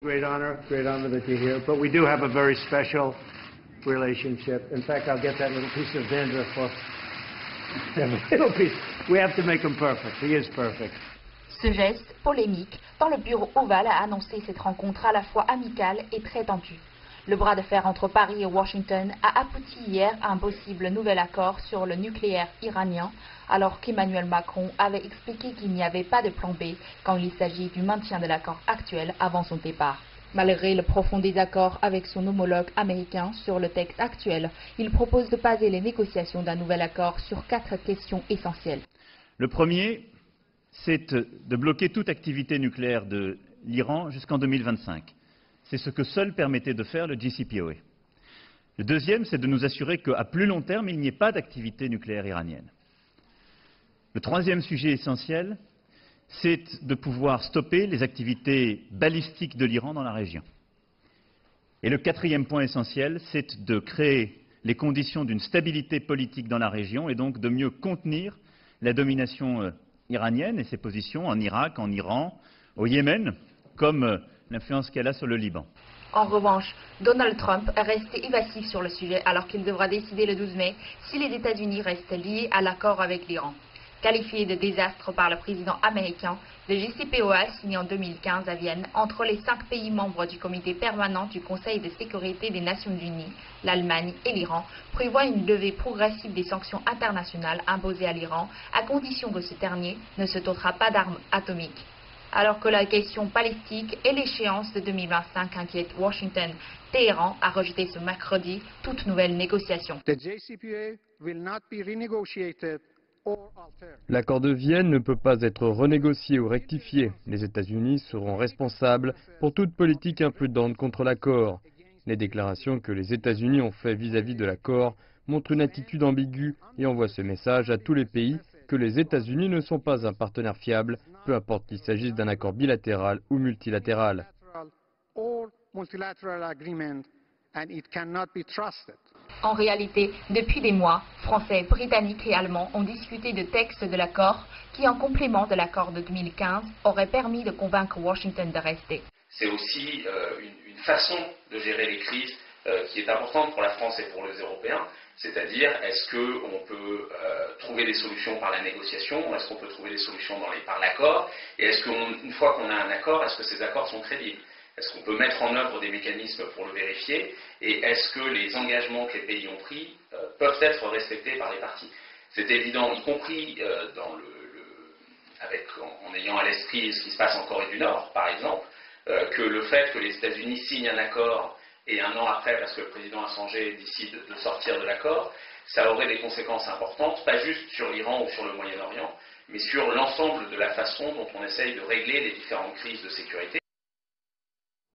Great honor that you're here. But we do have a very special relationship. In fact, I'll get that little piece of dandruff for that little piece. We have to make him perfect. He is perfect. Ce geste, polémique, tant le bureau ovale a annoncé cette rencontre à la fois amicale et très tendue. Le bras de fer entre Paris et Washington a abouti hier à un possible nouvel accord sur le nucléaire iranien, alors qu'Emmanuel Macron avait expliqué qu'il n'y avait pas de plan B quand il s'agit du maintien de l'accord actuel avant son départ. Malgré le profond désaccord avec son homologue américain sur le texte actuel, il propose de baser les négociations d'un nouvel accord sur 4 questions essentielles. Le premier, c'est de bloquer toute activité nucléaire de l'Iran jusqu'en 2025. C'est ce que seul permettait de faire le JCPOA. Le deuxième, c'est de nous assurer qu'à plus long terme, il n'y ait pas d'activité nucléaire iranienne. Le troisième sujet essentiel, c'est de pouvoir stopper les activités balistiques de l'Iran dans la région. Et le quatrième point essentiel, c'est de créer les conditions d'une stabilité politique dans la région et donc de mieux contenir la domination iranienne et ses positions en Irak, en Iran, au Yémen, comme l'influence qu'elle a sur le Liban. En revanche, Donald Trump est resté évasif sur le sujet alors qu'il devra décider le 12 mai si les États-Unis restent liés à l'accord avec l'Iran. Qualifié de désastre par le président américain, le JCPOA signé en 2015 à Vienne entre les 5 pays membres du comité permanent du Conseil de sécurité des Nations Unies, l'Allemagne et l'Iran, prévoit une levée progressive des sanctions internationales imposées à l'Iran à condition que ce dernier ne se dotera pas d'armes atomiques. Alors que la question palestique et l'échéance de 2025 inquiètent Washington, Téhéran a rejeté ce mercredi toute nouvelle négociation. L'accord de Vienne ne peut pas être renégocié ou rectifié. Les États-Unis seront responsables pour toute politique imprudente contre l'accord. Les déclarations que les États-Unis ont faites vis-à-vis de l'accord montrent une attitude ambiguë et envoient ce message à tous les pays que les États-Unis ne sont pas un partenaire fiable, peu importe qu'il s'agisse d'un accord bilatéral ou multilatéral. En réalité, depuis des mois, Français, Britanniques et Allemands ont discuté de textes de l'accord qui, en complément de l'accord de 2015, auraient permis de convaincre Washington de rester. C'est aussi une façon de gérer les crises qui est importante pour la France et pour les Européens. C'est-à-dire, est-ce qu'on peut trouver des solutions par la négociation? Est-ce qu'on peut trouver des solutions par l'accord? Et est-ce qu'une fois qu'on a un accord, est-ce que ces accords sont crédibles? Est-ce qu'on peut mettre en œuvre des mécanismes pour le vérifier? Et est-ce que les engagements que les pays ont pris peuvent être respectés par les parties? C'est évident, y compris en ayant à l'esprit ce qui se passe en Corée du Nord, par exemple, que le fait que les États-Unis signent un accord et un an après, parce que le président Assange décide de sortir de l'accord, ça aurait des conséquences importantes, pas juste sur l'Iran ou sur le Moyen-Orient, mais sur l'ensemble de la façon dont on essaye de régler les différentes crises de sécurité.